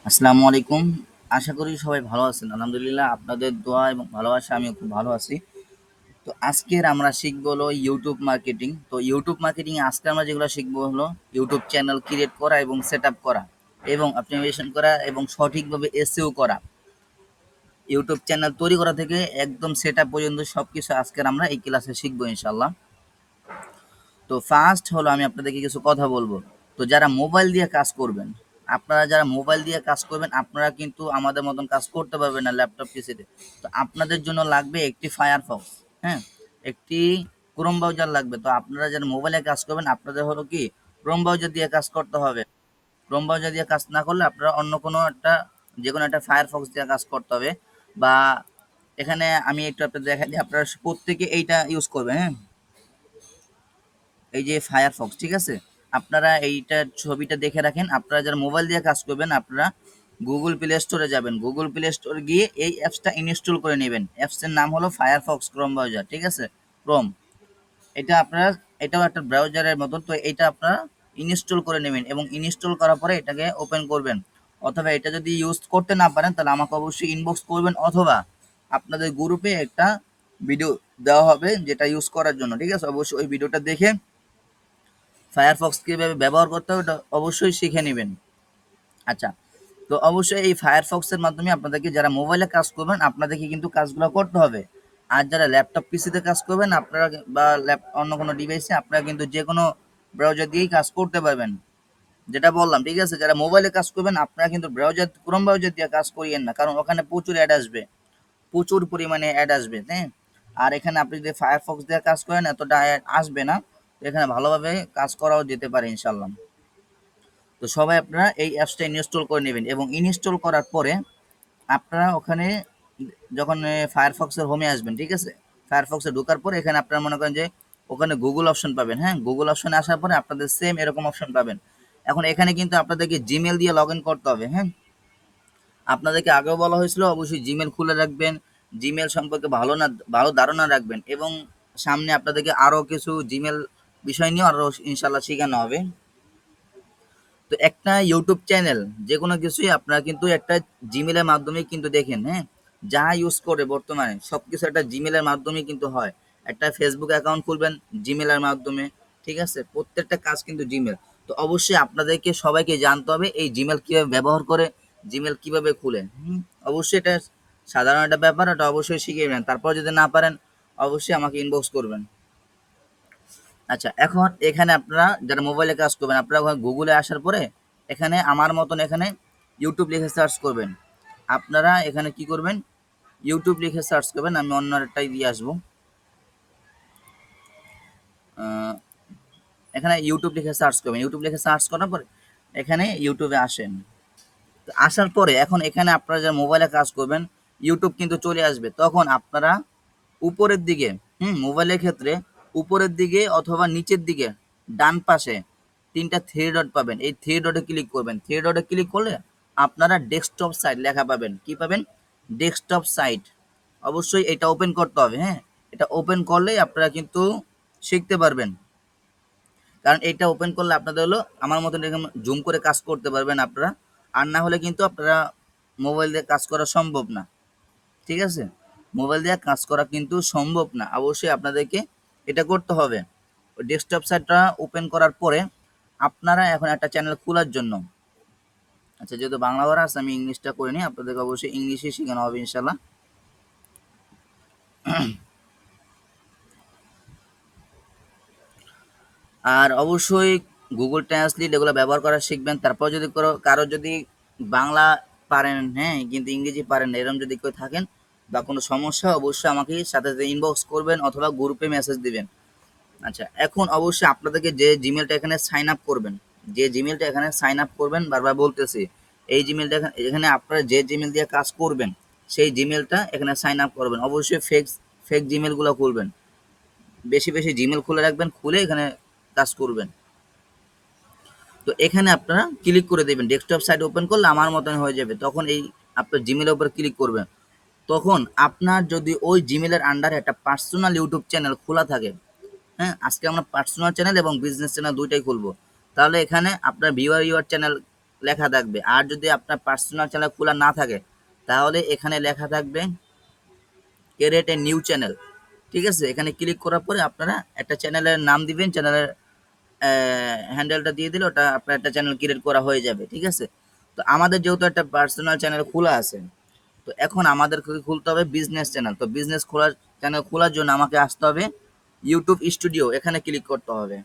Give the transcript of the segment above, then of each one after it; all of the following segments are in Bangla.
আসসালামু আলাইকুম। আশা করি সবাই ভালো আছেন। আলহামদুলিল্লাহ আপনাদের দোয়া এবং ভালোবাসা আমিও খুব ভালো আছি। তো আজকের আমরা শিখবো হলো ইউটিউব মার্কেটিং। তো ইউটিউব মার্কেটিং এ আজকে আমরা যেগুলো শিখবো হলো ইউটিউব চ্যানেল ক্রিয়েট করা এবং সেটআপ করা এবং অপটিমাইজেশন করা এবং সঠিকভাবে এসইও করা। ইউটিউব চ্যানেল তৈরি করা থেকে একদম সেটআপ পর্যন্ত সবকিছু আজকের আমরা এই ক্লাসে শিখবো ইনশাআল্লাহ। তো ফার্স্ট হলো আমি আপনাদেরকে কিছু কথা বলবো। তো যারা মোবাইল দিয়ে কাজ করবেন, আপনারা যারা মোবাইল দিয়ে কাজ করবেন, আপনারা কিন্তু আমাদের মতন কাজ করতে পারবেন না ল্যাপটপ পিসিতে। তো আপনাদের জন্য লাগবে একটি ফায়ারফক্স, হ্যাঁ? একটি ক্রোম ব্রাউজার লাগবে। তো আপনারা যারা মোবাইলে কাজ করবেন, আপনাদের হলো কি ক্রোম ব্রাউজার দিয়ে কাজ করতে হবে। ক্রোম ব্রাউজার দিয়ে কাজ না করলে আপনারা অন্য কোনো একটা যেকোনো একটা ফায়ারফক্স দিয়ে কাজ করতে হবে। বা এখানে আমি একটু আপনাদের দেখাই দিই, আপনারা প্রত্যেকে এইটা ইউজ করবেন, হ্যাঁ? এই যে ফায়ারফক্স, ঠিক আছে? আপনারা এইটার ছবিটা দেখে রাখেন। আপনারা যারা মোবাইল দিয়ে কাজ করবেন, আপনারা গুগল প্লে স্টোরে যাবেন। গুগল প্লে স্টোরে গিয়ে এই অ্যাপসটা ইনস্টল করে নেবেন। অ্যাপসের নাম হলো ফায়ারফক্স ক্রোম ব্রাউজার, ঠিক আছে? ক্রোম। এটা আপনারা, এটাও একটা ব্রাউজারের মতন। তো এটা আপনারা ইনস্টল করে নেবেন এবং ইনস্টল করার পরে এটাকে ওপেন করবেন। অথবা এটা যদি ইউজ করতে না পারেন তাহলে আমাকে অবশ্যই ইনবক্স করবেন, অথবা আপনাদের গ্রুপে একটা ভিডিও দেওয়া হবে যেটা ইউজ করার জন্য, ঠিক আছে? অবশ্যই ওই ভিডিওটা দেখে ফায়ারফক্স কীভাবে ব্যবহার করতে হবে ওটা অবশ্যই শিখে নেবেন। আচ্ছা, তো অবশ্যই এই ফায়ারফক্সের মাধ্যমে আপনাদেরকে, যারা মোবাইলে কাজ করবেন আপনাদেরকে কিন্তু কাজগুলো করতে হবে। আর যারা ল্যাপটপ পিসিতে কাজ করবেন আপনারা, বা অন্য কোনো ডিভাইসে, আপনারা কিন্তু যে কোনো ব্রাউজার দিয়েই কাজ করতে পারবেন, যেটা বললাম, ঠিক আছে? যারা মোবাইলে কাজ করবেন আপনারা কিন্তু ব্রাউজার, ক্রোম ব্রাউজার দিয়ে কাজ করিয়েন না, কারণ ওখানে প্রচুর অ্যাড আসবে, প্রচুর পরিমাণে অ্যাড আসবে, হ্যাঁ? আর এখানে আপনি যদি ফায়ারফক্স দিয়ে কাজ করেন এতটা অ্যাড আসবে না। তো এখানে ভালোভাবে কাজ করাও যেতে পারে ইনশাল্লাহ। তো সবাই আপনারা এই অ্যাপসটা ইনস্টল করে নেবেন এবং ইনস্টল করার পরে আপনারা ওখানে যখন ফায়ারফক্সের হোমে আসবেন, ঠিক আছে? ফায়ারফক্সে ঢোকার পরে এখানে আপনারা মনে করেন যে ওখানে গুগল অপশন পাবেন, হ্যাঁ? গুগল অপশনে আসার পরে আপনাদের সেম এরকম অপশন পাবেন। এখন এখানে কিন্তু আপনাদেরকে জিমেল দিয়ে লগ ইন করতে হবে, হ্যাঁ? আপনাদেরকে আগেও বলা হয়েছিল অবশ্যই জিমেল খুলে রাখবেন, জিমেল সম্পর্কে ভালো ধারণা রাখবেন এবং সামনে আপনাদেরকে আরও কিছু জিমেল বিষয় নিয়ে আরও ইনশাল্লাহ শেখানো হবে। তো একটা ইউটিউব চ্যানেল যে কোনো কিছুই আপনারা কিন্তু একটা জিমেলের মাধ্যমে কিন্তু দেখেন, হ্যাঁ? যা ইউজ করে বর্তমানে সব কিছু একটা জিমেলের মাধ্যমে কিন্তু হয়। একটা ফেসবুক অ্যাকাউন্ট খুলবেন জিমেলের মাধ্যমে, ঠিক আছে? প্রত্যেকটা কাজ কিন্তু জিমেল। তো অবশ্যই আপনাদেরকে সবাইকে জানতে হবে এই জিমেল কীভাবে ব্যবহার করে, জিমেল কীভাবে খুলে। অবশ্যই এটা সাধারণ একটা ব্যাপার, এটা অবশ্যই শিখিয়ে নেন। তারপর যদি না পারেন অবশ্যই আমাকে ইনবক্স করবেন। আচ্ছা, এখন এখানে আপনারা যারা মোবাইলে কাজ করবেন আপনারা ওখানে গুগলে আসার পরে এখানে আমার মতন এখানে ইউটিউব লিখে সার্চ করবেন। আপনারা এখানে কি করবেন, ইউটিউব লিখে সার্চ করবেন। আমি অন্য একটাই দিয়ে আসবো। এখানে ইউটিউব লিখে সার্চ করবেন। ইউটিউব লিখে সার্চ করার পরে এখানে ইউটিউবে আসেন। তো আসার পরে এখন এখানে আপনারা যারা মোবাইলে কাজ করবেন ইউটিউব কিন্তু চলে আসবে। তখন আপনারা উপরের দিকে, মোবাইলের ক্ষেত্রে উপরের দিকে অথবা নিচের দিকে ডান পাশে তিনটা থ্রি ডট পাবেন। এই থ্রি ডটে ক্লিক করবেন। থ্রি ডটে ক্লিক করলে আপনারা ডেস্কটপ সাইট লেখা পাবেন। কি পাবেন? Desktop site. অবশ্যই এটা ওপেন করতে হবে, হ্যাঁ? এটা ওপেন করলেই আপনারা কিন্তু শিখতে পারবেন। কারণ এটা ওপেন করলে আপনাদের হলো আমার মতন এরকম জুম করে কাজ করতে পারবেন আপনারা। আর না হলে কিন্তু আপনারা মোবাইল দিয়ে কাজ করা সম্ভব না, ঠিক আছে? মোবাইল দিয়ে কাজ করা কিন্তু সম্ভব না। অবশ্যই আপনাদেরকে এটা করতে হবে। ওই ডেস্কটপ সাইটটা ওপেন করার পরে আপনারা এখন একটা চ্যানেল খোলার জন্য, আচ্ছা যেহেতু বাংলা করা আছে আমি ইংলিশটা করে নিই, আপনাদেরকে অবশ্যই ইংলিশে শেখানো হবে ইনশাল্লাহ। আর অবশ্যই গুগল ট্রান্সলেট এগুলো ব্যবহার করা শিখবেন। তারপর যদি কারো যদি বাংলা পারেন, হ্যাঁ, কিন্তু ইংরেজি পারেন না, এরকম যদি কেউ থাকেন বা কোনো সমস্যা অবশ্যই আমাকে সাথে সাথে ইনবক্স করবেন অথবা গ্রুপে মেসেজ দিবেন। আচ্ছা, এখন অবশ্যই আপনাদেরকে যে জিমেলটা এখানে সাইন আপ করবেন, যে জিমেলটা এখানে সাইন আপ করবেন, বারবার বলতেছি এই জিমেলটা এখানে আপনারা যে জিমেল দিয়ে কাজ করবেন সেই জিমেলটা এখানে সাইন আপ করবেন। অবশ্যই ফেক ফেক জিমেলগুলো খুলবেন, বেশি বেশি জিমেল খুলে রাখবেন, খুলে এখানে কাজ করবেন। তো এখানে আপনারা ক্লিক করে দেবেন। ডেস্কটপ সাইট ওপেন করলে আমার মতন হয়ে যাবে। তখন এই আপনার জিমেলের উপর ক্লিক করবেন। তখন আপনার যদি ওই জিমেলের আন্ডারে একটা পার্সোনাল ইউটিউব চ্যানেল খোলা থাকে, হ্যাঁ, আজকে আমরা পার্সোনাল চ্যানেল এবং বিজনেস চ্যানেল দুইটাই খুলবো। তাহলে এখানে আপনার ভিউয়ার ইউর চ্যানেল লেখা থাকবে। আর যদি আপনার পার্সোনাল চ্যানেল খোলা না থাকে তাহলে এখানে লেখা থাকবে ক্রিয়েট এ নিউ চ্যানেল। ঠিক আছে, এখানে ক্লিক করার পরে আপনারা একটা চ্যানেলের নাম দিবেন, চ্যানেলের হ্যান্ডেলটা দিয়ে দিলে ওটা আপনার একটা চ্যানেল ক্রিয়েট করা হয়ে যাবে। ঠিক আছে, তো আমাদের যেহেতু একটা পার্সোনাল চ্যানেল খোলা আছে, তো এখন আমাদের খুলতে হবে বিজনেস চ্যানেল। তো বিজনেস খোলার চ্যানেল খোলার জন্য আমাকে আসতে হবে ইউটিউব স্টুডিও, এখানে ক্লিক করতে হবে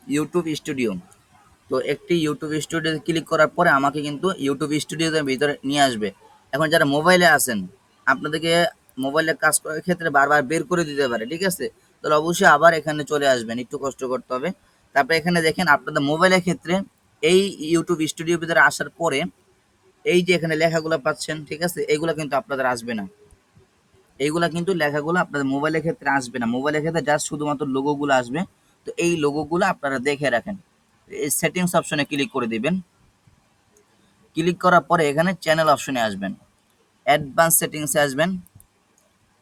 ইউটিউব স্টুডিও। তো একটি ইউটিউব স্টুডিওতে ক্লিক করার পরে আমাকে কিন্তু ইউটিউব স্টুডিওতে ভিতরে নিয়ে আসবে। এখন যারা মোবাইলে আছেন, আপনাদেরকে মোবাইলে কাজ করার ক্ষেত্রে বারবার বের করে দিতে পারে। ঠিক আছে, তাহলে অবশ্যই আবার এখানে চলে আসবেন, একটু কষ্ট করতে হবে। তারপরে এখানে দেখেন আপনাদের মোবাইলের ক্ষেত্রে এই ইউটিউব স্টুডিওর ভিতরে আসার পরে এই যে এখানে লেখাগুলো পাচ্ছেন, ঠিক আছে, এইগুলো কিন্তু আপনাদের আসবে না। এইগুলা কিন্তু লেখাগুলো আপনাদের মোবাইলের ক্ষেত্রে আসবে না। মোবাইলের ক্ষেত্রে জাস্ট শুধুমাত্র লোগোগুলো আসবে। তো এই লোগোগুলো আপনারা দেখে রাখেন। এই সেটিংস অপশনে ক্লিক করে দিবেন। ক্লিক করার পরে এখানে চ্যানেল অপশনে আসবেন, অ্যাডভান্স সেটিংসে আসবেন,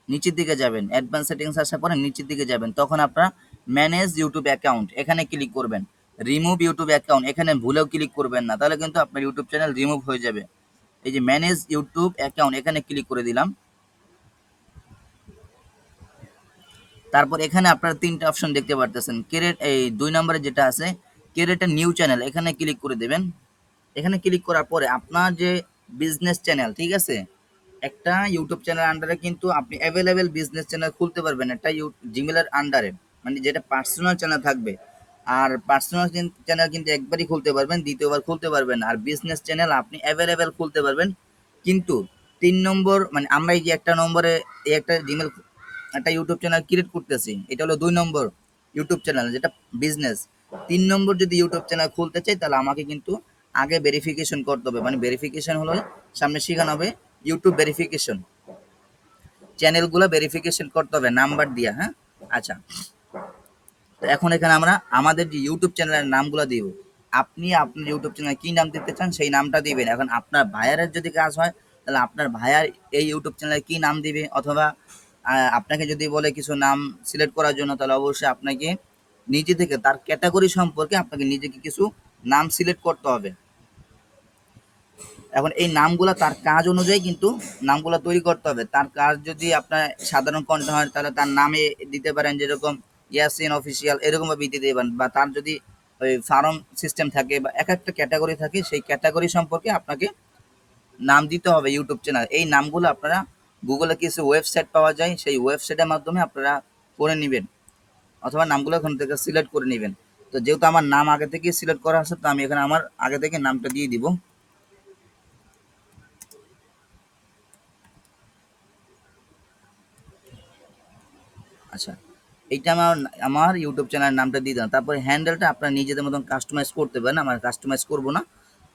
নিচের দিকে যাবেন। অ্যাডভান্স সেটিংস আসার পরে নিচের দিকে যাবেন, তখন আপনারা ম্যানেজ ইউটিউব অ্যাকাউন্ট এখানে ক্লিক করবেন। রিমুভ ইউটিউব অ্যাকাউন্ট এখানে ভুলেও ক্লিক করবেন না, তাহলে কিন্তু আপনার ইউটিউব চ্যানেল রিমুভ হয়ে যাবে। এই যে ম্যানেজ ইউটিউব অ্যাকাউন্ট এখানে ক্লিক করে দিলাম। তারপর এখানে আপনারা ৩ টা অপশন দেখতে পারতেছেন। ক্রিয়েট এই ২ নম্বরে যেটা আছে ক্রিয়েট এ নিউ চ্যানেল, এখানে ক্লিক করে দেবেন। এখানে ক্লিক করার পরে আপনার যে বিজনেস চ্যানেল, ঠিক আছে, একটা ইউটিউব চ্যানেল আন্ডারে কিন্তু আপনি অ্যাভেলেবেল বিজনেস চ্যানেল খুলতে পারবেন একটা জিমেলের আন্ডারে, মানে যেটা পার্সোনাল চ্যানেল থাকবে। আর পার্সোনাল চ্যানেল কিন্তু একবারই খুলতে পারবেন, দ্বিতীয়বার খুলতে পারবেন না। আর বিজনেস চ্যানেল আপনি অ্যাভেলেবেল খুলতে পারবেন। কিন্তু ৩ নম্বর, মানে আমরা এই যে একটা নম্বরে এই একটা জিমেল একটা ইউটিউব চ্যানেল ক্রিয়েট করতেছি, এটা হলো ২ নম্বর ইউটিউব চ্যানেল যেটা বিজনেস। ৩ নম্বর যদি ইউটিউব চ্যানেল খুলতে চাই তাহলে আমাকে কিন্তু আগে ভেরিফিকেশন করতে হবে। মানে ভেরিফিকেশন হলো সামনে শেখানো হবে ইউটিউব ভেরিফিকেশন, চ্যানেলগুলো ভেরিফিকেশন করতে হবে নাম্বার দিয়া। হ্যাঁ, আচ্ছা, তো এখন এখানে আমরা আমাদের যে ইউটিউব চ্যানেলের নামগুলো দিব। আপনি আপনার ইউটিউব চ্যানেলে কি নাম দিতে চান সেই নামটা দিবেন। এখন আপনার ভাইয়ারের যদি কাজ হয় তাহলে আপনার ভাইয়ার এই ইউটিউব চ্যানেলে কি নাম দিবে, অথবা আপনাকে যদি বলে কিছু নাম সিলেক্ট করার জন্য, তাহলে অবশ্যই আপনাকে নিজে থেকে তার ক্যাটাগরি সম্পর্কে আপনাকে নিজেকে কিছু নাম সিলেক্ট করতে হবে। এখন এই নামগুলা তার কাজ অনুযায়ী কিন্তু নামগুলা তৈরি করতে হবে। তার কাজ যদি আপনার সাধারণ কন্টেন্ট হয় তাহলে তার নামে দিতে পারেন যেরকম ইয়াসিন অফিসিয়াল, এরকমভাবে দিতে পারেন। বা তার যদি ওই ফার্ম সিস্টেম থাকে বা এক একটা ক্যাটাগরি থাকে, সেই ক্যাটাগরি সম্পর্কে আপনাকে নাম দিতে হবে ইউটিউব চ্যানেল। এই নামগুলো আপনারা গুগলে কিছু ওয়েবসাইট পাওয়া যায়, সেই ওয়েবসাইটের মাধ্যমে আপনারা করে নেবেন, অথবা নামগুলো ওখান থেকে সিলেক্ট করে নেবেন। তো যেহেতু আমার নাম আগে থেকে সিলেক্ট করা আছে, তো আমি এখানে আমার আগে থেকে নামটা দিয়ে দিব। আচ্ছা, এইটা আমার আমার ইউটিউব চ্যানেলের নামটা দিয়ে দিলাম। তারপরে হ্যান্ডেলটা আপনারা নিজেদের মতন কাস্টমাইজ করতে পারেন, আমরা কাস্টমাইজ করব না।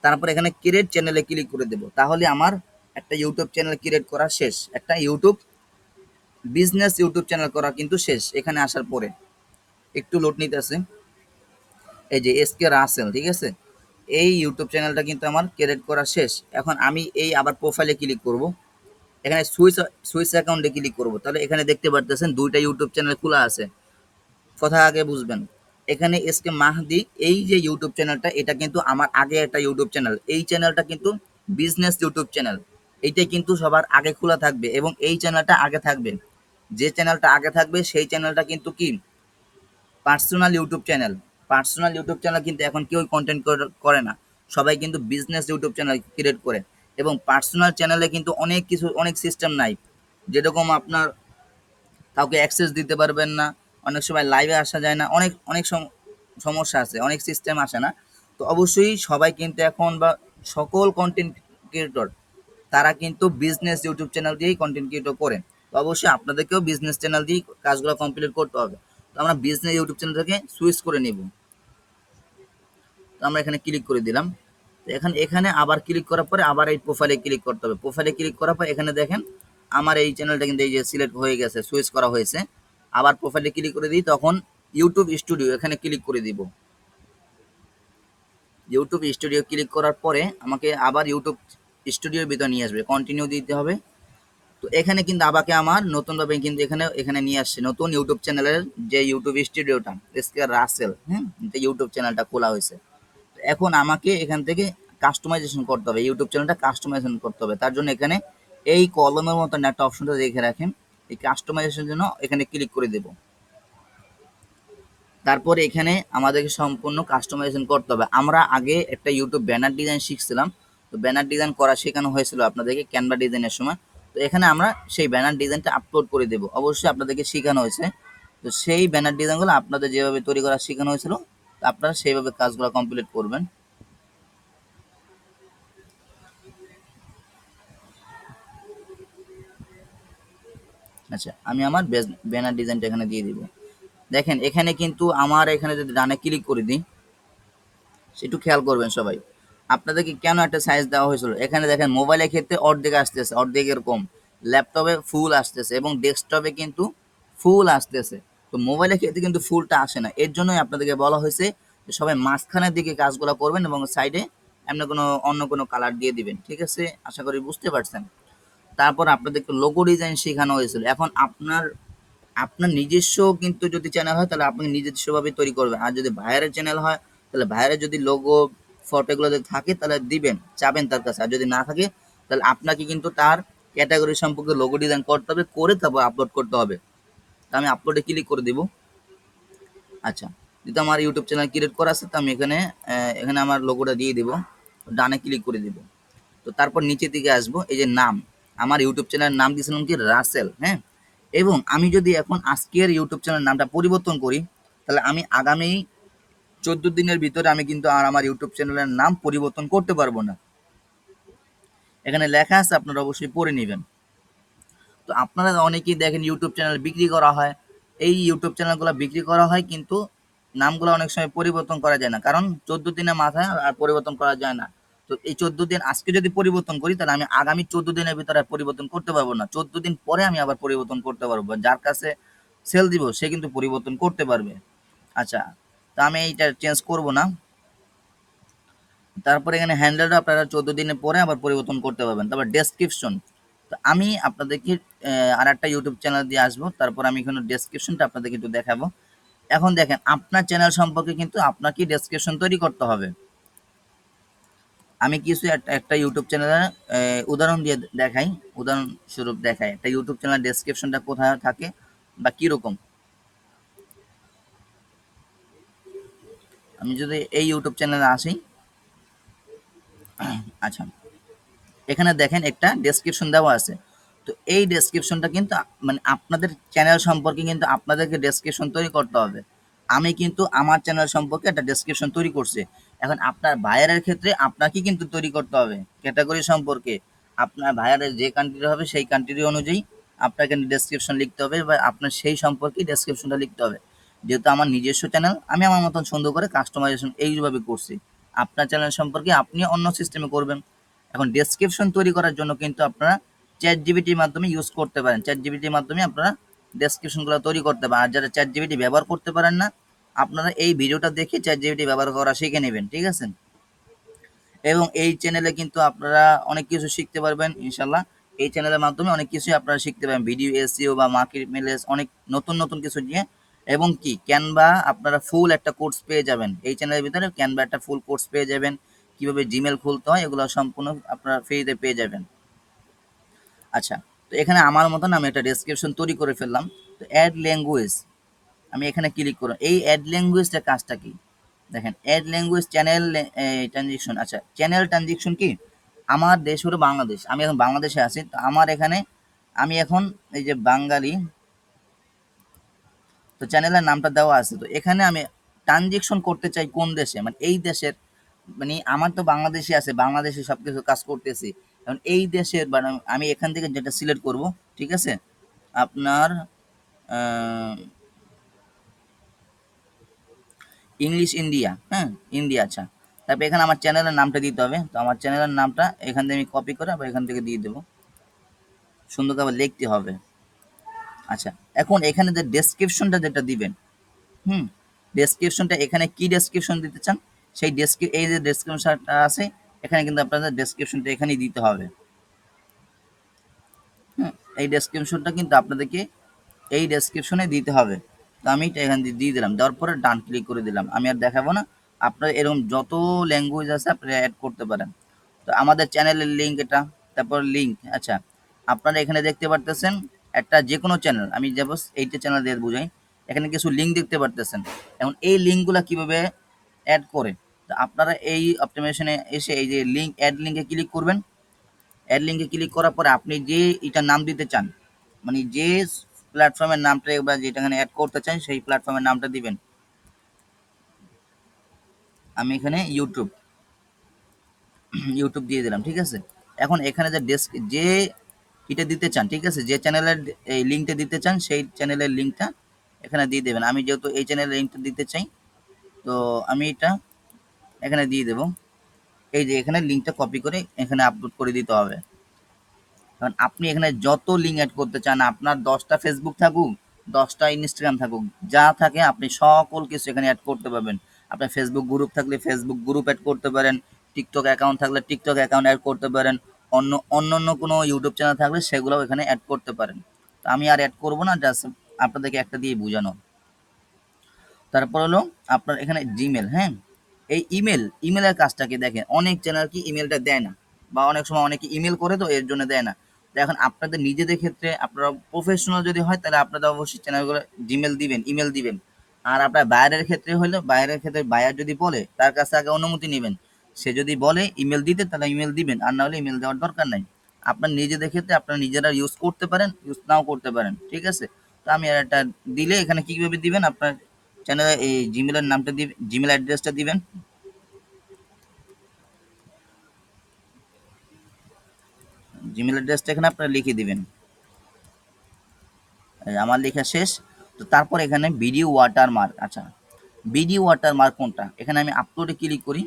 তারপরে এখানে ক্রিয়েট চ্যানেলে ক্লিক করে দেব, তাহলে আমার একটা ইউটিউব চ্যানেল ক্রিয়েট করা শেষ। একটা ইউটিউব বিজনেস ইউটিউব চ্যানেল করা কিন্তু শেষ। এখানে আসার পরে একটু লোড নিতেছে। এই যে এসকে রাসেল, ঠিক আছে, এই ইউটিউব চ্যানেলটা কিন্তু আমার ক্রিয়েট করা শেষ। এখন আমি এই আবার প্রোফাইলে ক্লিক করব, এখানে সুইচ সুইচ অ্যাকাউন্টে ক্লিক করব। তাহলে এখানে দেখতে পারতেছেন ২টা ইউটিউব চ্যানেল খোলা আছে। কথা আগে বুঝবেন। এখানে এসকে মাহদি এই যে ইউটিউব চ্যানেলটা, এটা কিন্তু আমার আগে একটা ইউটিউব চ্যানেল। এই চ্যানেলটা কিন্তু বিজনেস ইউটিউব চ্যানেল। এইটাই কিন্তু সবার আগে খোলা থাকবে এবং এই চ্যানেলটা আগে থাকবে। যে চ্যানেলটা আগে থাকবে সেই চ্যানেলটা কিন্তু কি personal YouTube channel. Personal YouTube channel কিন্তু এখন কেউ কন্টেন্ট করে না, সবাই কিন্তু বিজনেস ইউটিউব চ্যানেল ক্রিয়েট করে। এবং পার্সোনাল চ্যানেলে কিন্তু অনেক কিছু, অনেক সিস্টেম নাই, যেরকম আপনার কাউকে অ্যাক্সেস দিতে পারবেন না, অনেক সময় লাইভে আসা যায় না, অনেক অনেক সমস্যা আছে, অনেক সিস্টেম আসে না। তো অবশ্যই সবাই কিন্তু এখন বা সকল কন্টেন্ট ক্রিয়েটর তারা কিন্তু বিজনেস ইউটিউব চ্যানেল দিয়েই কন্টেন্ট ক্রিয়েটর করে। তো অবশ্যই আপনাদেরকেও বিজনেস চ্যানেল দিয়েই কাজগুলো কমপ্লিট করতে হবে। তো আমরা বিজনেস ইউটিউব চ্যানেল থেকে সুইচ করে নিব। তো আমরা এখানে ক্লিক করে দিলাম। তো এখানে এখানে আবার ক্লিক করার পরে আবার এই প্রোফাইলে ক্লিক করতে হবে। প্রোফাইলে ক্লিক করার পর এখানে দেখেন আমার এই চ্যানেলটা কিন্তু এই যে সিলেক্ট হয়ে গেছে, সুইচ করা হয়েছে। আবার প্রোফাইলে ক্লিক করে দিই, তখন ইউটিউব স্টুডিও এখানে ক্লিক করে দিব। ইউটিউব স্টুডিও ক্লিক করার পরে আমাকে আবার ইউটিউব স্টুডিওর ভিতর নিয়ে আসবে, কন্টিনিউ দিতে হবে। তো এখানে কিন্তু আমাকে আমার নতুনভাবে কিন্তু এখানে এখানে নিয়ে আসছে নতুন ইউটিউব চ্যানেলের যে ইউটিউব স্টুডিওটা এসকে রাসেল, যে ইউটিউব চ্যানেলটা খোলা হয়েছে। এখন আমাকে এখান থেকে কাস্টমাইজেশন করতে হবে, ইউটিউব চ্যানেলটা কাস্টমাইজেশন করতে হবে। তার জন্য এখানে এই কলমের মতন একটা অপশনটা দেখে রাখেন, এই কাস্টমাইজেশনের জন্য এখানে ক্লিক করে দেব। তারপরে এখানে আমাদেরকে সম্পূর্ণ কাস্টমাইজেশন করতে হবে। আমরা আগে একটা ইউটিউব ব্যানার ডিজাইন শিখছিলাম, তো ব্যানার ডিজাইন করা শেখানো হয়েছিল আপনাদেরকে ক্যানভা ডিজাইনের সময়। তো এখানে আমরা সেই ব্যানার ডিজাইনটা আপলোড করে দেব, অবশ্যই আপনাদেরকে শেখানো হয়েছে। তো সেই ব্যানার ডিজাইনগুলো আপনাদের যেভাবে তৈরি করা শেখানো হয়েছিল, আপনারা সেইভাবে কাজগুলো কমপ্লিট করবেন। আচ্ছা, আমি আমার ব্যানার ডিজাইনটা এখানে দিয়ে দিব। দেখেন এখানে কিন্তু আমার এখানে যদি ডানে ক্লিক করে দিই, একটু খেয়াল করবেন সবাই, আপনাদেরকে কেন একটা সাইজ দেওয়া হয়েছিল। এখানে দেখেন মোবাইলের ক্ষেত্রে অর্ধেক আসতেছে, অর্ধেক এরকম, ল্যাপটপে ফুল আসতেছে এবং ডেস্কটপে কিন্তু ফুল আসতেছে। তো মোবাইলের ক্ষেত্রে কিন্তু ফুলটা আসে না, এর জন্যই আপনাদেরকে বলা হয়েছে যে সবাই মাঝখানের দিকে কাজগুলো করবেন এবং সাইডে এমনি কোনো অন্য কোনো কালার দিয়ে দিবেন। ঠিক আছে, আশা করি বুঝতে পারছেন। তারপর আপনাদেরকে লোগো ডিজাইন শেখানো হয়েছিল। এখন আপনার আপনার নিজস্ব কিন্তু যদি চ্যানেল হয় তাহলে আপনি নিজস্বভাবে তৈরি করবেন, আর যদি ভাইয়ারের চ্যানেল হয় তাহলে ভাইয়ারের যদি লোগো ফটো এগুলো যদি থাকে তাহলে দিবেন, চাবেন তার কাছে। আর যদি না থাকে তাহলে আপনাকে কিন্তু তার ক্যাটাগরি সম্পর্কে লোগো ডিজাইন করতে হবে, করে তারপর আপলোড করতে হবে। তো আমি আপলোডে ক্লিক করে দিব। আচ্ছা, যেহেতু আমার ইউটিউব চ্যানেল ক্রিয়েট করা আছে, তো আমি এখানে এখানে আমার লোগোটা দিয়ে দিব, ডানে ক্লিক করে দিব। তো তারপর নিচের দিকে আসবো, এই যে নাম, আমার ইউটিউব চ্যানেলের নাম দিয়েছিলাম কি রাসেল, হ্যাঁ। এবং আমি যদি এখন আজকের ইউটিউব চ্যানেলের নামটা পরিবর্তন করি, তাহলে আমি আগামী 14 দিনের ভিতরে আমি কিন্তু আর আমার ইউটিউব চ্যানেলের নাম পরিবর্তন করতে পারবো না। এখানে লেখা আছে, আপনারা অবশ্যই পড়ে নেবেন। তো আপনারা অনেকেই দেখেন ইউটিউব চ্যানেল বিক্রি করা হয়, এই ইউটিউব চ্যানেলগুলো বিক্রি করা হয় কিন্তু নামগুলো অনেক সময় পরিবর্তন করা যায় না, কারণ 14 দিনের মাথায় আর পরিবর্তন করা যায় না। তো এই 14 দিন আজকে যদি পরিবর্তন করি তাহলে আমি আগামী 14 দিনের ভিতরে আর পরিবর্তন করতে পারবো না, 14 দিন পরে আমি আবার পরিবর্তন করতে পারবো। যার কাছে সেল দিব সে কিন্তু পরিবর্তন করতে পারবে। আচ্ছা, তো আমি এইটা চেঞ্জ করব না। তারপরে এখানে হ্যান্ডেলটা আপনারা 14 দিনের পরে আবার পরিবর্তন করতে পারবেন। তারপর ডেসক্রিপশন, তো আমি আপনাদেরকে আর একটা ইউটিউব চ্যানেল দিয়ে আসবো, তারপর আমি এখানে ডেসক্রিপশনটা আপনাদেরকে একটু দেখাবো। এখন দেখেন আপনার চ্যানেল সম্পর্কে কিন্তু আপনাকে ডেসক্রিপশন তৈরি করতে হবে। আমি কিছু একটা ইউটিউব চ্যানেলের উদাহরণ দিয়ে দেখাই, উদাহরণস্বরূপ দেখাই একটা ইউটিউব চ্যানেল ডেসক্রিপশনটা কোথায় থাকে বা কীরকম। আমি যদি এই ইউটিউব চ্যানেলে আসি, আচ্ছা, এখানে দেখেন একটা ডেসক্রিপশন দেওয়া আছে। তো এই ডেসক্রিপশনটা কিন্তু মানে আপনাদের চ্যানেল সম্পর্কে কিন্তু আপনাদেরকে ডেসক্রিপশন তৈরি করতে হবে। আমি কিন্তু আমার চ্যানেল সম্পর্কে একটা ডেসক্রিপশন তৈরি করছি। এখন আপনার ভাইয়ারের ক্ষেত্রে আপনাকে কিন্তু তৈরি করতে হবে ক্যাটাগরি সম্পর্কে। আপনার ভাইয়ারের যে কান্ট্রি হবে সেই কান্ট্রি অনুযায়ী আপনাকে ডেসক্রিপশন লিখতে হবে বা আপনার সেই সম্পর্কে ডেসক্রিপশনটা লিখতে হবে। যেহেতু আমার নিজস্ব চ্যানেল, আমি আমার মতন সুন্দর করে কাস্টমাইজেশন এইভাবে করছি। আপনার চ্যানেল সম্পর্কে আপনি অন্য সিস্টেমে করবেন। এখন ডেসক্রিপশন তৈরি করার জন্য কিন্তু আপনারা চ্যাট জিপিটির মাধ্যমে ইউজ করতে পারেন, চ্যাট জিপিটির মাধ্যমে আপনারা ডেসক্রিপশনগুলো তৈরি করতে পারেন। আর যারা চ্যাট জিপিটি ব্যবহার করতে পারেন না, আপনারা এই ভিডিওটা দেখে চ্যাট জিপিটি ব্যবহার করা শিখে নেবেন, ঠিক আছে। এবং এই চ্যানেলে কিন্তু আপনারা অনেক কিছু শিখতে পারবেন ইনশাল্লাহ। এই চ্যানেলের মাধ্যমে অনেক কিছুই আপনারা শিখতে পারবেন, ভিডিও এসইও বা মার্কেট মেলেস, অনেক নতুন নতুন কিছু নিয়ে। এবং কি ক্যানভা আপনারা ফুল একটা কোর্স পেয়ে যাবেন, এই চ্যানেলের ভিতরে ক্যানভা একটা ফুল কোর্স পেয়ে যাবেন, কিভাবে জিমেল খুলতে হয় এগুলো সম্পূর্ণ আপনারা ফ্রিতে পেয়ে যাবেন। আচ্ছা, তো এখানে আমার মতন আমি একটা ডেসক্রিপশন তৈরি করে ফেললাম। তো অ্যাড ল্যাঙ্গুয়েজ, আমি এখানে ক্লিক করব। এই অ্যাড ল্যাঙ্গুয়েজটা কাজটা কি দেখেন, অ্যাড ল্যাঙ্গুয়েজ চ্যানেল ট্রানজেকশন। আচ্ছা, চ্যানেল ট্রানজেকশন কি, আমার দেশ হলো বাংলাদেশ, আমি এখন বাংলাদেশে আছি। তো আমার এখানে আমি এখন এই যে বাঙালি, তো চ্যানেলের নামটা দেওয়া আছে। তো এখানে আমি ট্রানজেকশন করতে চাই কোন দেশে, মানে এই দেশের, মানে আমার তো বাংলাদেশে আছে, বাংলাদেশে সব কিছু কাজ করতেছি। এখন এই দেশের মানে আমি এখান থেকে যেটা সিলেক্ট করব, ঠিক আছে, আপনার ইংলিশ ইন্ডিয়া, হ্যাঁ, ইন্ডিয়া। আচ্ছা, তারপর এখানে আমার চ্যানেলের নামটা দিতে হবে। তো আমার চ্যানেলের নামটা এখান থেকে আমি কপি করে আবার এখান থেকে দিয়ে দেবো, সুন্দর করে আবার লিখতে হবে। আচ্ছা, এখন এখানে যে ডেসক্রিপশনটা যেটা দিবেন, হুম, ডেসক্রিপশনটা এখানে কি ডেসক্রিপশন দিতে চান, সেই এই যে ডেসক্রিপশনটা আছে এখানে কিন্তু আপনাদের ডেসক্রিপশনটা এখানেই দিতে হবে। হুম, এই ডেসক্রিপশনটা কিন্তু আপনাদেরকে এই ডেসক্রিপশনে দিতে হবে। তো আমি এটা এখান দিয়ে দিয়ে দিলাম, দেওয়ার পরে ডান ক্লিক করে দিলাম, আমি আর দেখাবো না। আপনার এরকম যত ল্যাঙ্গুয়েজ আছে আপনারা অ্যাড করতে পারেন। তো আমাদের চ্যানেলের লিঙ্ক এটা, তারপর লিঙ্ক আচ্ছা আপনারা এখানে দেখতে পারতেছেন একটা যে কোনো চ্যানেল, আমি যাব এইটা চ্যানেল দিয়ে বুঝাই। এখানে কিছু লিঙ্ক দেখতে পারতেছেন। এখন এই লিঙ্কগুলা কিভাবে অ্যাড করে, তো আপনারা এই অপটিমাইজেশনে এসে এই যে লিঙ্ক অ্যাড লিঙ্কে ক্লিক করবেন। অ্যাড লিঙ্কে ক্লিক করার পরে আপনি যে এটার নাম দিতে চান, মানে যে প্ল্যাটফর্মের নামটা বা যেটা এখানে অ্যাড করতে চান সেই প্ল্যাটফর্মের নামটা দিবেন। আমি এখানে ইউটিউব ইউটিউব দিয়ে দিলাম, ঠিক আছে। এখন এখানে যে ডেস্ক যে এটা দিতে চান, ঠিক আছে, যে চ্যানেলের এই লিঙ্কটা দিতে চান সেই চ্যানেলের লিঙ্কটা এখানে দিয়ে দেবেন। আমি যেহেতু এই চ্যানেলের লিঙ্কটা দিতে চাই, তো আমি এটা এখানে দিয়ে দেবো। এই যে এখানে লিঙ্কটা কপি করে এখানে আপলোড করে দিতে হবে। কারণ আপনি এখানে যত লিঙ্ক অ্যাড করতে চান, আপনার 10টা ফেসবুক থাকুক, 10টা ইনস্টাগ্রাম থাকুক, যা থাকে আপনি সকল কিছু এখানে অ্যাড করতে পারবেন। আপনার ফেসবুক গ্রুপ থাকলে ফেসবুক গ্রুপ অ্যাড করতে পারেন, টিকটক অ্যাকাউন্ট থাকলে টিকটক অ্যাকাউন্ট অ্যাড করতে পারেন, অন্য কোনো ইউটিউব চ্যানেল থাকলে সেগুলোও এখানে অ্যাড করতে পারেন। তো আমি আর অ্যাড করবো না, জাস্ট আপনাদেরকে একটা দিয়ে বোঝানো। তারপর হলো আপনার এখানে জিমেল, হ্যাঁ, এই ইমেলের কাজটা কি দেখেন, অনেক চ্যানেল কি ইমেলটা দেয় না, বা অনেক সময় অনেকে ইমেল করে তো এর জন্য দেয় না। তো এখন আপনাদের নিজেদের ক্ষেত্রে আপনারা প্রফেশনাল যদি হয় তাহলে আপনারা অবশ্যই চ্যানেলগুলো জিমেল দিবেন, ইমেল দিবেন। আর আপনার বাইরের ক্ষেত্রে হলে বাইরের ক্ষেত্রে বায়ার যদি বলে তার কাছে আগে অনুমতি নেবেন। সে যদি বলে ইমেল দিতে তাহলে ইমেল দিবেন, আর না হলে ইমেল দেওয়ার দরকার নাই। আপনার নিজেদের ক্ষেত্রে আপনারা নিজেরা ইউজ করতে পারেন, ইউজ নাও করতে পারেন, ঠিক আছে। তো আমি আর একটা দিলে এখানে কীভাবে দিবেন, আপনার চ্যানেলে এই জিমেলের নামটা দিবেন, জিমেল অ্যাড্রেসটা দিবেন। জিমেল অ্যাড্রেসটা এখানে আপনারা লিখে দিবেন। আমার লেখা শেষ। তো তারপর এখানে ভিডিও ওয়াটারমার্ক, আচ্ছা ভিডিও ওয়াটারমার্ক কোনটা, এখানে আমি আপলোডে ক্লিক করি।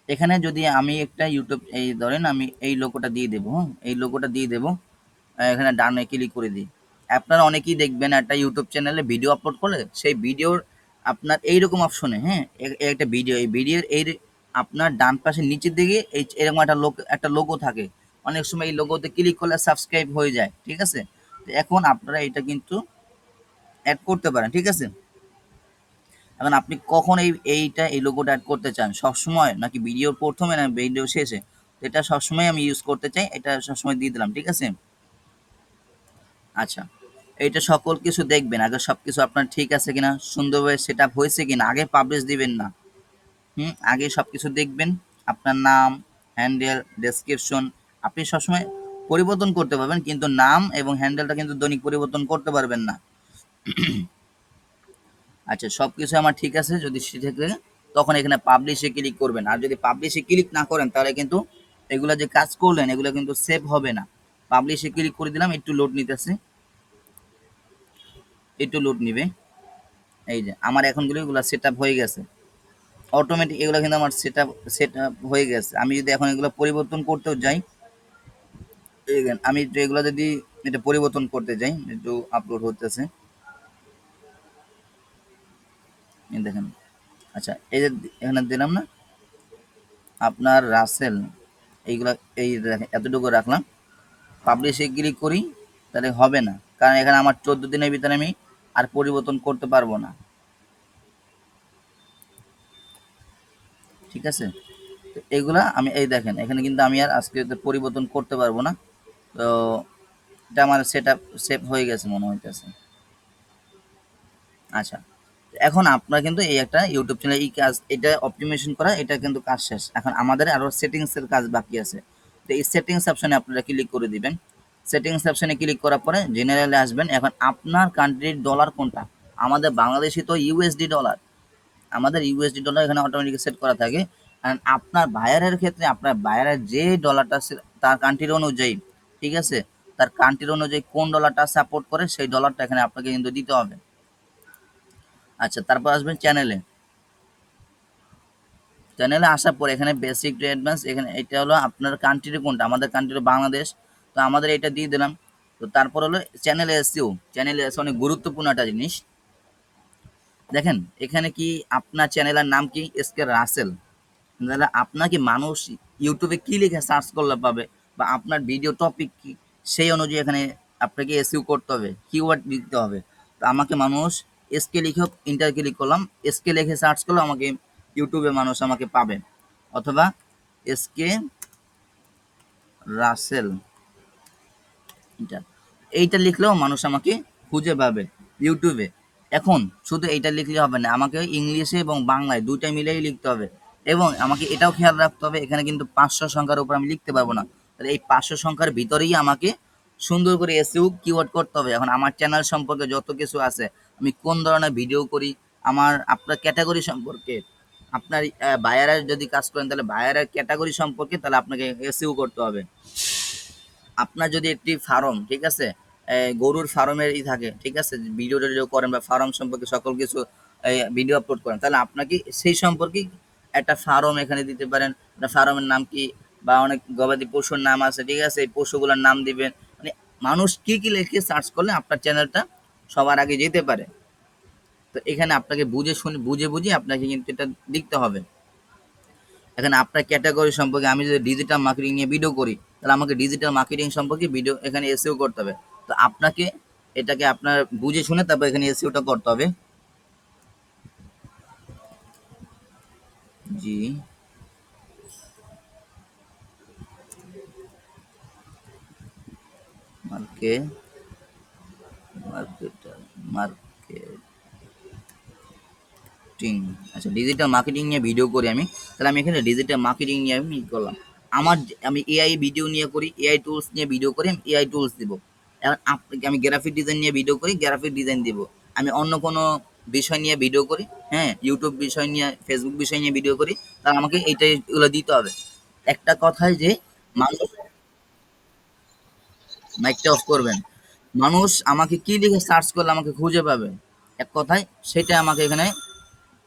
এখানে যদি আমি একটা ইউটিউব এই ধরেন আমি এই লোগোটা দিয়ে দেবো, হ্যাঁ এই লোগোটা দিয়ে দেবো, এখানে ডানে ক্লিক করে দিই। আপনারা অনেকেই দেখবেন একটা ইউটিউব চ্যানেলে ভিডিও আপলোড করলে সেই ভিডিওর আপনার এইরকম অপশনে, হ্যাঁ একটা ভিডিও, এই ভিডিওর এই আপনার ডান পাশে নিচের দিকে এই এরকম একটা লোগো থাকে। অনেক সময় এই লোগোতে ক্লিক করলে সাবস্ক্রাইব হয়ে যায়, ঠিক আছে। তো এখন আপনারা এটা কিন্তু অ্যাড করতে পারেন, ঠিক আছে। এখন আপনি কখন এই লোগোটা অ্যাড করতে চান, সবসময় নাকি ভিডিওর প্রথমে না ভিডিও শেষে? তো এটা সবসময় আমি ইউজ করতে চাই, এটা সবসময় দিয়ে দিলাম, ঠিক আছে। আচ্ছা, এইটা সকল কিছু দেখবেন আগে, সব কিছু আপনার ঠিক আছে কিনা, সুন্দরভাবে সেট আপ হয়েছে কিনা, আগে পাবলিশ দিবেন না। আগে সব কিছু দেখবেন। আপনার নাম, হ্যান্ডেল, ডেসক্রিপশন আপনি সবসময় পরিবর্তন করতে পারবেন, কিন্তু নাম এবং হ্যান্ডেলটা কিন্তু দৈনিক পরিবর্তন করতে পারবেন না। আচ্ছা, সব কিছু আমার ঠিক আছে, যদি সেটা থাকে তখন এখানে পাবলিশে ক্লিক করবেন। আর যদি পাবলিশে ক্লিক না করেন তাহলে কিন্তু এগুলা যে কাজ করলেন এগুলো কিন্তু সেভ হবে না। পাবলিশে ক্লিক করে দিলাম, একটু লোড নিতেছে, একটু লোড নিবে। এই যে আমার এখনগুলো এগুলো সেট আপ হয়ে গেছে অটোমেটিক, এগুলো কিন্তু আমার সেট আপ হয়ে গেছে। আমি যদি এখন এগুলো পরিবর্তন করতেও যাই, আমি একটু এগুলো যদি এটা পরিবর্তন করতে যাই, একটু আপলোড হতেছে, এই দেখেন। আচ্ছা, এই যে এখানে দিলাম না আপনার রাসেল, এইগুলা এই দেখেন এতটুকু রাখলাম। পাবলিশে ক্লিক করি, তাহলে হবে না, কারণ এখানে আমার 14 দিনের ভিতরে আমি আর পরিবর্তন করতে পারবো না, ঠিক আছে। তো এগুলা আমি এই দেখেন এখানে কিন্তু আমি আর আজকে পরিবর্তন করতে পারবো না। তো এটা আমার সেট আপ সেভ হয়ে গেছে মনে হইতেছে। আচ্ছা, এখন আপনার কিন্তু এই একটা ইউটিউব চ্যানেল এই কাজ, এটা অপটিমাইজেশন করা, এটা কিন্তু কাজ শেষ। এখন আমাদের আরও সেটিংসের কাজ বাকি আছে। তো এই সেটিংস অপশনে আপনারা ক্লিক করে দিবেন। সেটিংস অপশনে ক্লিক করার পরে জেনারেলে আসবেন। এখন আপনার কান্ট্রির ডলার কোনটা, আমাদের বাংলাদেশি তো ইউএসডি ডলার, আমাদের ইউএসডি ডলার এখানে অটোমেটিক সেট করা থাকে। কারণ আপনার বায়ারের ক্ষেত্রে আপনার বায়ারের যে ডলারটা তার কান্ট্রির অনুযায়ী, ঠিক আছে, তার কান্ট্রির অনুযায়ী কোন ডলারটা সাপোর্ট করে সেই ডলারটা এখানে আপনাকে কিন্তু দিতে হবে। আচ্ছা, তারপর আসবেন চ্যানেলে। চ্যানেলে আসার পর এখানে বেসিক টু অ্যাডভান্স, এখানে এটা হলো আপনার কান্ট্রি কোনটা, আমাদের কান্ট্রি বাংলাদেশ, তো আমাদের এটা দিয়ে দিলাম। তো তারপর হলো চ্যানেল এসইও, চ্যানেল এসে অনেক গুরুত্বপূর্ণ একটা জিনিস। দেখেন এখানে কি আপনার চ্যানেলের নাম কি, এসকে রাসেল, তাহলে আপনাকে মানুষ ইউটিউবে কি লিখে সার্চ করলে পাবে, বা আপনার ভিডিও টপিক কি, সেই অনুযায়ী এখানে আপনাকে এসইও করতে হবে, কিওয়ার্ড দিতে হবে। তো আমাকে মানুষ এসকে লিখে ইন্টার ক্লিক করলাম, এসকে লিখে সার্চ করলে আমাকে ইউটিউবে মানুষ আমাকে পাবে, অথবা এসকে রাসেল এটা, এইটা লিখলেও মানুষ আমাকে খুঁজে পাবে ইউটিউবে। এখন শুধু এইটা লিখলে হবে না, আমাকে ইংলিশে এবং বাংলায় দুইটা মিলেই লিখতে হবে, এবং আমাকে এটাও খেয়াল রাখতে হবে এখানে কিন্তু 500 সংখ্যার উপর আমি লিখতে পারবো না। তাহলে এই 500 সংখ্যার ভিতরেই আমাকে সুন্দর করে এসইও কিওয়ার্ড করতে হবে। এখন আমার চ্যানেল সম্পর্কে যত কিছু আছে, আমি কোন ধরনের ভিডিও করি, আপনার ক্যাটাগরি সম্পর্কে, আপনার বায়ারের যদি কাজ করেন তাহলে বায়ারের ক্যাটাগরি সম্পর্কে তাহলে আপনাকে এসইও করতে হবে। আপনার যদি একটি ফার্ম, ঠিক আছে, গরুর ফার্মের থাকে, ঠিক আছে, ভিডিও টিডিও করেন বা ফার্ম সম্পর্কে সকল কিছু ভিডিও আপলোড করেন, তাহলে আপনাকে সেই সম্পর্কে একটা ফার্ম এখানে দিতে পারেন। ফার্মের নাম কি, বা অনেক গবাদি পশুর নাম আছে, ঠিক আছে, এই পশুগুলোর নাম দিবেন। মানে মানুষ কি কি লিখে সার্চ করলে আপনার চ্যানেলটা সবার আগে যেতে পারে। তো এখানে আপনাকে বুঝে বুঝে আপনাকে কিন্তু এটা লিখতে হবে। এখানে আপনার ক্যাটাগরি সম্পর্কে, আমি যদি ডিজিটাল মার্কেটিং নিয়ে ভিডিও করি তাহলে আমাকে ডিজিটাল মার্কেটিং সম্পর্কে ভিডিও এখানে এসইও করতে হবে। তো আপনাকে এটাকে আপনার বুঝে শুনে তারপর এখানে এসইওটা করতে হবে। জি মার্কেট মার্কেটার মার্কেটিং, আচ্ছা, ডিজিটাল মার্কেটিং নিয়ে ভিডিও করি আমি, তাহলে আমি এখানে ডিজিটাল মার্কেটিং নিয়ে আমি করলাম। আমি এআই ভিডিও নিয়ে করি, এআই টুলস নিয়ে ভিডিও করি, আমি এআই টুলস দিব। এখন আমি গ্রাফিক ডিজাইন নিয়ে ভিডিও করি, গ্রাফিক ডিজাইন দিব। আমি অন্য কোনো বিষয় নিয়ে ভিডিও করি, হ্যাঁ, ইউটিউব বিষয় নিয়ে, ফেসবুক বিষয় নিয়ে ভিডিও করি, তাহলে আমাকে এগুলো দিতে হবে। একটা কথায় যে মানুষ, মাইকটা অফ করবেন, মানুষ আমাকে কি লিখে সার্চ করলে আমাকে খুঁজে পাবে, এক কথায় সেটা আমাকে এখানে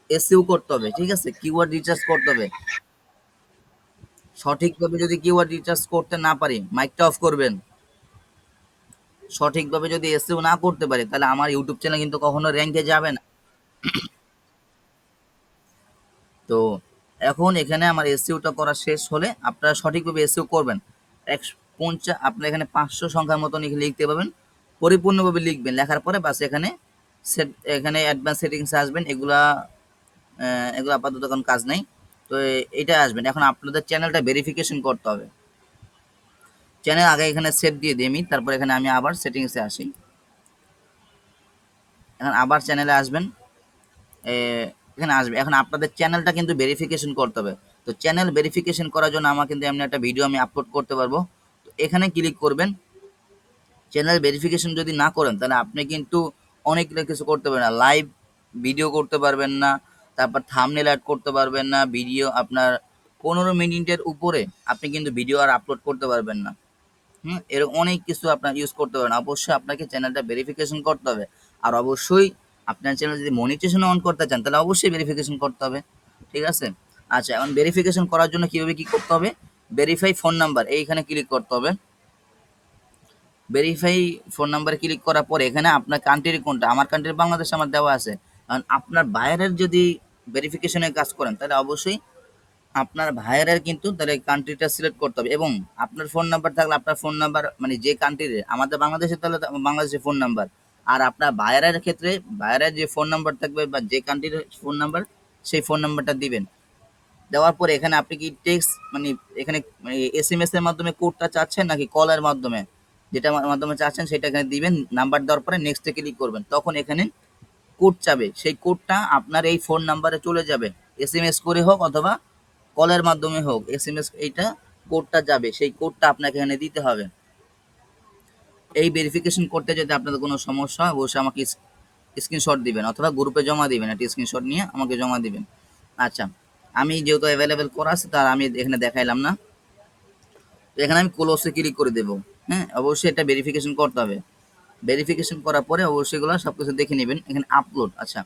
এসইও করতে হবে, ঠিক আছে, কিওয়ার্ড রিসার্চ করতে হবে। সঠিকভাবে যদি কিওয়ার্ড রিসার্চ করতে না পারি, মাইকটা অফ করবেন, সঠিকভাবে যদি এসইও না করতে পারি তাহলে আমার ইউটিউব চ্যানেল কিন্তু কখনো র্যাঙ্কে যাবে না। তো এখন এখানে আমার এসইওটা করা শেষ হলে আপনারা সঠিকভাবে এসইও করবেন। 150 আপনার এখানে 500 সংখ্যার মতন লিখতে পারবেন, পরিপূর্ণভাবে লিখবেন, লেখার পরে বাস এখানে এখানে অ্যাডভান্স সেটিংসে আসবেন। এগুলো আপাতত এখন কাজ নাই, তো এটা আসবেন। এখন আপনাদের চ্যানেলটা ভেরিফিকেশন করতে হবে। চ্যানেল আগে এখানে সেট দিয়ে দিই আমি, তারপর এখানে আমি আবার সেটিংসে আসি। এখন আবার চ্যানেলে আসবেন, এখানে আসবে। এখন আপনাদের চ্যানেলটা কিন্তু ভেরিফিকেশন করতে হবে। তো চ্যানেল ভেরিফিকেশন করার জন্য আমার কিন্তু এমনি একটা ভিডিও আমি আপলোড করতে পারবো। তো এখানে ক্লিক করবেন। চ্যানেল ভেরিফিকেশন যদি না করেন তাহলে আপনি কিন্তু অনেক কিছু করতে পারবেন না, লাইভ ভিডিও করতে পারবেন না, তারপর থাম্বনেল অ্যাড করতে পারবেন না, ভিডিও আপনার 15 মিনিটের উপরে আপনি কিন্তু ভিডিও আর আপলোড করতে পারবেন না। এরকম অনেক কিছু আপনার ইউজ করতে পারেন। অবশ্যই আপনাকে চ্যানেলটা ভেরিফিকেশন করতে হবে। আর অবশ্যই আপনার চ্যানেল যদি মনিটাইজেশন অন করতে চান তাহলে অবশ্যই ভেরিফিকেশন করতে হবে, ঠিক আছে। আচ্ছা, এখন ভেরিফিকেশন করার জন্য কীভাবে কী করতে হবে, ভেরিফাই ফোন নাম্বার এইখানে ক্লিক করতে হবে। ভেরিফাই ফোন নাম্বারে ক্লিক করার পরে এখানে আপনার কান্ট্রি কোনটা, আমার কান্ট্রি বাংলাদেশ আমার দেওয়া আছে। কারণ আপনার বাইরের যদি ভেরিফিকেশনের কাজ করেন তাহলে অবশ্যই আপনার ভাইয়ের কিন্তু তাহলে কান্ট্রিটা সিলেক্ট করতে হবে, এবং আপনার ফোন নাম্বার থাকলে আপনার ফোন নাম্বার, মানে যে কান্ট্রির, আমাদের বাংলাদেশে তাহলে বাংলাদেশের ফোন নাম্বার, আর আপনার ভাইয়ের ক্ষেত্রে ভাইয়ের যে ফোন নাম্বার থাকবে বা যে কান্ট্রির ফোন নাম্বার, সেই ফোন নাম্বারটা দিবেন। দেওয়ার পরে এখানে আপনি কি টেক্সট, মানে এখানে এসএমএস এর মাধ্যমে কোডটা চাচ্ছেন নাকি কলের মাধ্যমে, যেটা মাধ্যমে চাচ্ছেন সেটা এখানে দিবেন। নাম্বার দেওয়ার পরে নেক্সটে ক্লিক করবেন, তখন এখানে কোড চাবে, সেই কোডটা আপনার এই ফোন নাম্বারে চলে যাবে, এসএমএস করে হোক অথবা কলের মাধ্যমে হোক, এসএমএস এইটা কোডটা যাবে, সেই কোডটা আপনাকে এখানে দিতে হবে। এই ভেরিফিকেশন করতে যদি আপনাদের কোনো সমস্যা হয় অবশ্যই আমাকে স্ক্রিনশট দিবেন অথবা গ্রুপে জমা দিবেন, একটা স্ক্রিনশট নিয়ে আমাকে জমা দিবেন। আচ্ছা, আমি যেহেতু অ্যাভেলেবেল করা আছে তার আমি এখানে দেখাইলাম না, তো এখানে আমি ক্লোজে ক্লিক করে দেবো। হ্যাঁ, অবশ্যই এটা ভেরিফিকেশন করতে হবে। ভেরিফিকেশন করার পরে অবশ্যই এগুলো সব কিছু দেখে নেবেন। এখানে আপলোড, আচ্ছা,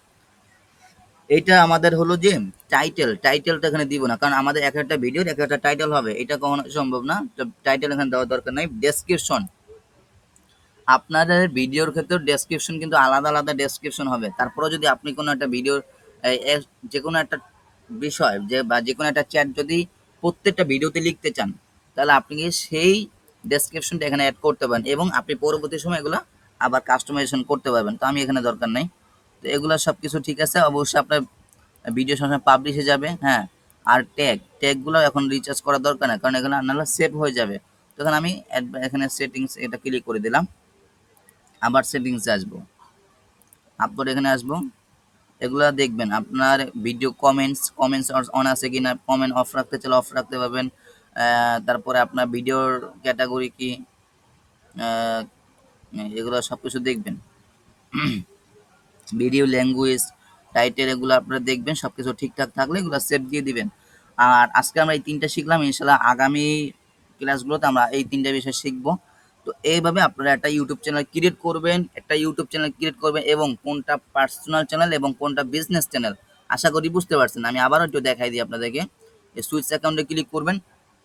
এইটা আমাদের হলো যে টাইটেলটা এখানে দিব না, কারণ আমাদের এক একটা ভিডিওর এক একটা টাইটেল হবে, এটা কখনো সম্ভব না। তো টাইটেল এখানে দেওয়ার দরকার নাই। ডেসক্রিপশন, আপনাদের ভিডিওর ক্ষেত্রে ডেসক্রিপশন কিন্তু আলাদা আলাদা ডেসক্রিপশন হবে। তারপরেও যদি আপনি কোনো একটা ভিডিওর যে কোনো একটা বিষয় বা যে কোনো একটা চ্যাট যদি প্রত্যেকটা ভিডিওতে লিখতে চান তাহলে আপনি সেই ডেসক্রিপশনটা এখানে অ্যাড করতে পারেন, এবং আপনি পরবর্তী সময় এগুলো আবার কাস্টমাইজেশন করতে পারবেন। তো আমি এখানে দরকার নাই, তো এগুলো সব কিছু ঠিক আছে। অবশ্যই আপনার ভিডিও সবসময় পাবলিশে যাবে, হ্যাঁ। আর ট্যাগগুলো এখন রিচার্জ করার দরকার নেই, কারণ এগুলো নাহলে সেভ হয়ে যাবে। তখন আমি এখানে সেটিংস এটা ক্লিক করে দিলাম, আবার সেটিংসে আসবো, আপলোড এখানে আসবো। এগুলো দেখবেন আপনার ভিডিও কমেন্টস অন আছে কি না, কমেন্ট অফ রাখতে চাইলে অফ রাখতে পারবেন। তারপরে আপনার ভিডিওর ক্যাটাগরি কি, আহ, এগুলো সব কিছু দেখবেন। ভিডিও ল্যাঙ্গুয়েজ, টাইটেল, এগুলো আপনারা দেখবেন সব কিছু ঠিকঠাক থাকলে এগুলো সেভ দিয়ে দিবেন। আর আজকে আমরা এই 3টা শিখলাম, ইনশাল্লাহ আগামী ক্লাসগুলোতে আমরা এই 3টা বিষয় শিখবো। তো এইভাবে আপনারা একটা ইউটিউব চ্যানেল ক্রিয়েট করবেন, এবং কোনটা পার্সোনাল চ্যানেল এবং কোনটা বিজনেস চ্যানেল, আশা করি বুঝতে পারছেন। আমি আবারও একটু দেখাই দিই আপনাদেরকে। এই সুইচ অ্যাকাউন্টে ক্লিক করবেন,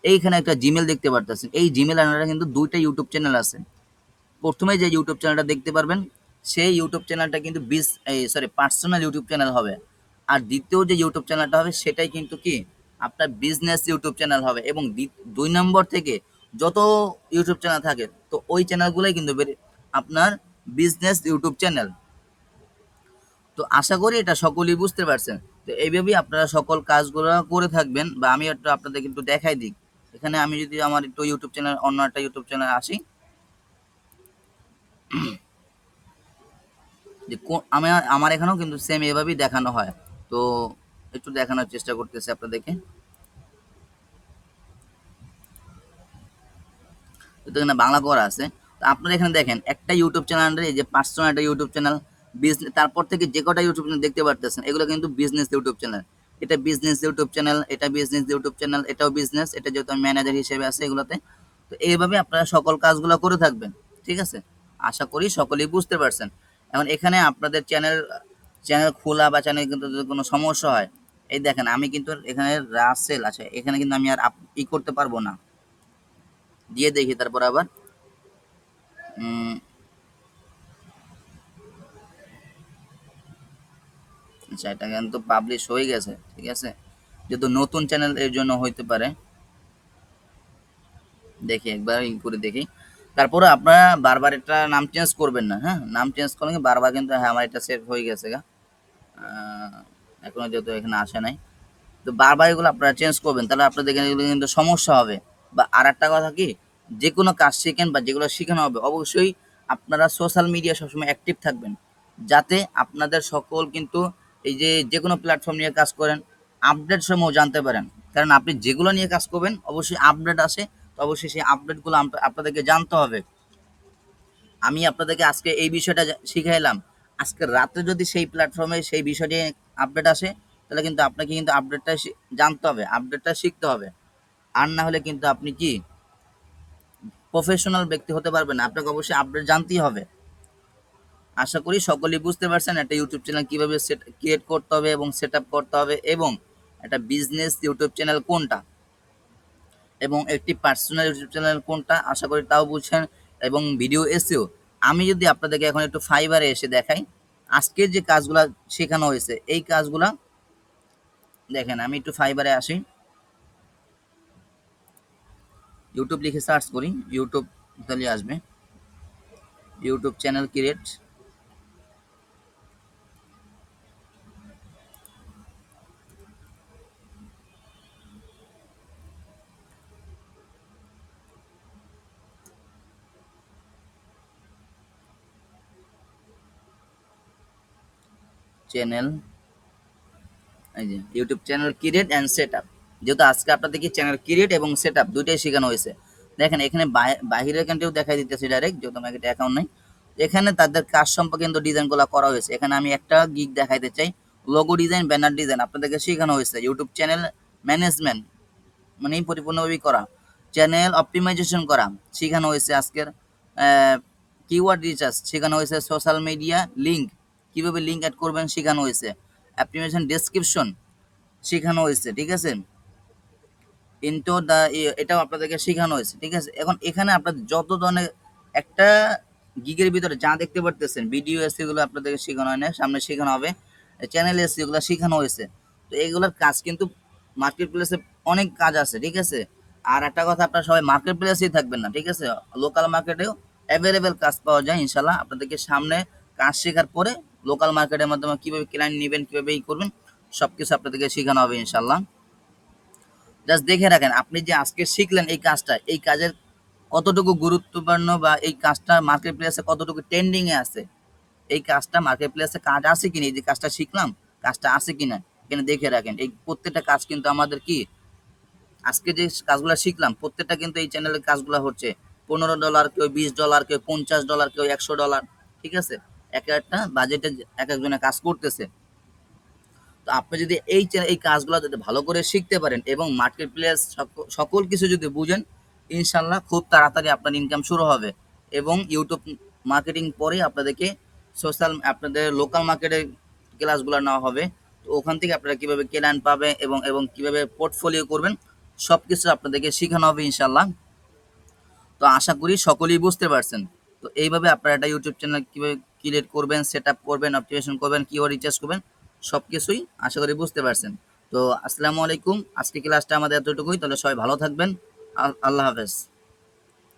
এইখানে একটা জিমেল দেখতে পারতেছেন। এই জিমেল আনারা কিন্তু 2টা ইউটিউব চ্যানেল আছে। প্রথমে যে ইউটিউব চ্যানেলটা দেখতে পারবেন, সেই ইউটিউব চ্যানেলটা কিন্তু পার্সোনাল ইউটিউব চ্যানেল হবে। আর দ্বিতীয় যে ইউটিউব চ্যানেলটা হবে সেটাই কিন্তু কি আপনার বিজনেস ইউটিউব চ্যানেল হবে। এবং 2 নম্বর থেকে যত ইউটিউব চ্যানেল থাকে, তো ওই চ্যানেলগুলোই কিন্তু আপনার বিজনেস ইউটিউব চ্যানেল। তো আশা করি এটা সকলেই বুঝতে পারছেন। তো এইভাবেই আপনারা সকল কাজগুলো করে থাকবেন। বা আমি একটু আপনাদেরকে একটু দেখাই দিই। এখানে আমি যদি আমার একটু ইউটিউব চ্যানেল, অন্য একটা ইউটিউব চ্যানেল আসি, যে আমার এখানেও কিন্তু সেম এভাবেই দেখানো হয়। তো একটু দেখানোর চেষ্টা করতেছি আপনাদেরকে। তো এখানে বাংলা করা আছে। তো আপনারা এখানে দেখেন একটা ইউটিউব চ্যানেল, এই যে পার্সোনাল একটা ইউটিউব চ্যানেল, বিজনেস, তারপর থেকে যে কটা ইউটিউব চ্যানেল দেখতে পারতেছেন এগুলো কিন্তু বিজনেস ইউটিউব চ্যানেল। এটা বিজনেস ইউটিউব চ্যানেল, এটা বিজনেস ইউটিউব চ্যানেল, এটাও বিজনেস, এটা যেহেতু আমি ম্যানেজার হিসেবে আছে এগুলোতে। তো এইভাবে আপনারা সকল কাজগুলো করে থাকবেন, ঠিক আছে। আশা করি সকলেই বুঝতে পারছেন। এখন এখানে আপনাদের চ্যানেল চ্যানেল খোলা বা চ্যানেল কিন্তু যদি কোনো সমস্যা হয়, এই দেখেন আমি কিন্তু এখানে রাসেল আছে, এখানে কিন্তু আমি আর করতে পারবো না। দিয়ে দেখি তারপর আবার উম, আচ্ছা, এটা কিন্তু পাবলিশ হয়ে গেছে, ঠিক আছে। যেহেতু নতুন চ্যানেল এর জন্য হইতে পারে। দেখি একবার করে দেখি। তারপরে আপনারা বারবার এটা নাম চেঞ্জ করবেন না, হ্যাঁ। নাম চেঞ্জ করলে বারবার কিন্তু, হ্যাঁ আমার এটা সেভ হয়ে গেছে গা, এখনো যেহেতু এখানে আসে নাই। তো বারবার এগুলো আপনারা চেঞ্জ করবেন, তাহলে আপনাদের এগুলো কিন্তু সমস্যা হবে। বা আর একটা কথা কি, যে কোনো কাজ শিখেন বা যেগুলো শেখানো হবে, অবশ্যই আপনারা সোশ্যাল মিডিয়া সবসময় অ্যাক্টিভ থাকবেন, যাতে আপনাদের সকল কিন্তু এই যে যে কোনো প্ল্যাটফর্ম নিয়ে কাজ করেন, আপডেট সমূহ জানতে পারেন। কারণ আপনি যেগুলো নিয়ে কাজ করবেন অবশ্যই আপডেট আসে, তো অবশ্যই সেই আপডেটগুলো আপনাদেরকে জানতে হবে। আমি আপনাদেরকে আজকে এই বিষয়টা শিখাইলাম, আজকে রাতে যদি সেই প্ল্যাটফর্মে সেই বিষয়টি আপডেট আসে, তাহলে কিন্তু আপনাকে কিন্তু আপডেটটা জানতে হবে, আপডেটটা শিখতে হবে। আর না হলে কিন্তু আপনি কি প্রফেশনাল ব্যক্তি হতে পারবেন না, আপনাকে অবশ্যই আপডেট জানতেই হবে। আশা করি সকলেই বুঝতে পারছেন একটা ইউটিউব চ্যানেল কীভাবে ক্রিয়েট করতে হবে এবং সেট আপ করতে হবে, এবং একটা বিজনেস ইউটিউব চ্যানেল কোনটা এবং একটি পার্সোনাল ইউটিউব চ্যানেল কোনটা, আশা করি তাও বুঝছেন। এবং ভিডিও এসেও আমি যদি আপনাদেরকে এখন একটু ফাইবারে এসে দেখাই, আজকের যে কাজগুলা শেখানো হয়েছে এই কাজগুলা দেখেন। আমি একটু ফাইবারে আসি, ইউটিউব লিখে সার্চ করি, ইউটিউব তাহলে আসবে ইউটিউব চ্যানেল ক্রিয়েট। চ্যানেল, এই যে YouTube channel create and set up. যেহেতু আজকে আপনাদেরকে চ্যানেল ক্রিয়েট এবং সেট আপ দুইটাই শেখানো হয়েছে। দেখেন এখানে বাহিরের অ্যাকাউন্টেও দেখাই দিতেছে ডাইরেক্ট, যেহেতু আমার একটা অ্যাকাউন্ট নেই। এখানে তাদের কাজ সম্পর্কে কিন্তু ডিজাইনগুলো করা হয়েছে। এখানে আমি একটা গিগ দেখাইতে চাই, লোগো ডিজাইন, ব্যানার ডিজাইন আপনাদেরকে শেখানো হয়েছে। ইউটিউব চ্যানেল ম্যানেজমেন্ট মানে পরিপূর্ণভাবেই করা, চ্যানেল অপটিমাইজেশন করা শেখানো হয়েছে আজকের, কিওয়ার্ড রিসার্চ শেখানো হয়েছে, সোশ্যাল মিডিয়া লিঙ্ক কীভাবে লিঙ্ক অ্যাড করবেন শেখানো হয়েছে, অ্যাপ্লিকেশন ডেসক্রিপশন শেখানো হয়েছে, ঠিক আছে। ইনটো দ্য, এটাও আপনাদেরকে শেখানো হয়েছে, ঠিক আছে। এখন এখানে আপনাদের যত ধরনের একটা গিগের ভিতরে যা দেখতে পারতেছেন, ভিডিও এসে এগুলো আপনাদেরকে শেখানো হয় না, সামনে শেখানো হবে। চ্যানেল এসে এগুলো শেখানো হয়েছে। তো এগুলোর কাজ কিন্তু মার্কেট প্লেসে অনেক কাজ আছে, ঠিক আছে। আর একটা কথা, আপনারা সবাই মার্কেট প্লেসেই থাকবেন না, ঠিক আছে। লোকাল মার্কেটেও অ্যাভেলেবেল কাজ পাওয়া যায় ইনশাল্লাহ। আপনাদেরকে সামনে কাজ শেখার পরে লোকাল মার্কেটের মাধ্যমে কীভাবে ক্লায়েন্ট নেবেন, কীভাবে করবেন, সব কিছু আপনাদেরকে শেখানো হবে ইনশাল্লাহ। জাস্ট দেখে রাখেন আপনি যে আজকে শিখলেন এই কাজটা, এই কাজের কতটুকু গুরুত্বপূর্ণ বা এই কাজটা মার্কেট প্লেসে কতটুকু ট্রেন্ডিংয়ে আছে, এই কাজটা মার্কেট প্লেসে কাজ আছে কিনা, এই যে কাজটা শিখলাম কাজটা আছে কিনা এখানে দেখে রাখেন। এই প্রত্যেকটা কাজ কিন্তু আমাদের কি আজকে যে কাজগুলো শিখলাম প্রত্যেকটা কিন্তু এই চ্যানেলের কাজগুলো হচ্ছে $15, কেউ $20, কেউ $50, কেউ $100, ঠিক আছে, এক একটা বাজেটে এক একজনে কাজ করতেছে। তো আপনি যদি এই কাজগুলো যদি ভালো করে শিখতে পারেন এবং মার্কেট প্লেস সকল কিছু যদি বুঝেন, ইনশাল্লাহ খুব তাড়াতাড়ি আপনার ইনকাম শুরু হবে। এবং ইউটিউব মার্কেটিং পরে আপনাদেরকে আপনাদের লোকাল মার্কেটের ক্লাসগুলো নেওয়া হবে। তো ওখান থেকে আপনারা কীভাবে ক্লায়েন্ট পাবে এবং এবং কীভাবে পোর্টফোলিও করবেন সব কিছু আপনাদেরকে শেখানো হবে ইনশাল্লাহ। তো আশা করি সকলেই বুঝতে পারছেন। তো এইভাবে আপনারা একটা ইউটিউব চ্যানেল কীভাবে ক্রিয়েট করবেন, সেট আপ করবেন, অপটিমাইজেশন করবেন, কিওয়ার্ড রিসার্চ করবেন, সব কিছুই আশা করি বুঝতে পারছেন। তো আসসালামু আলাইকুম, আজকে ক্লাসটা আমাদের এতটুকুই। তাহলে সবাই ভালো থাকবেন। আল্লাহ হাফেজ।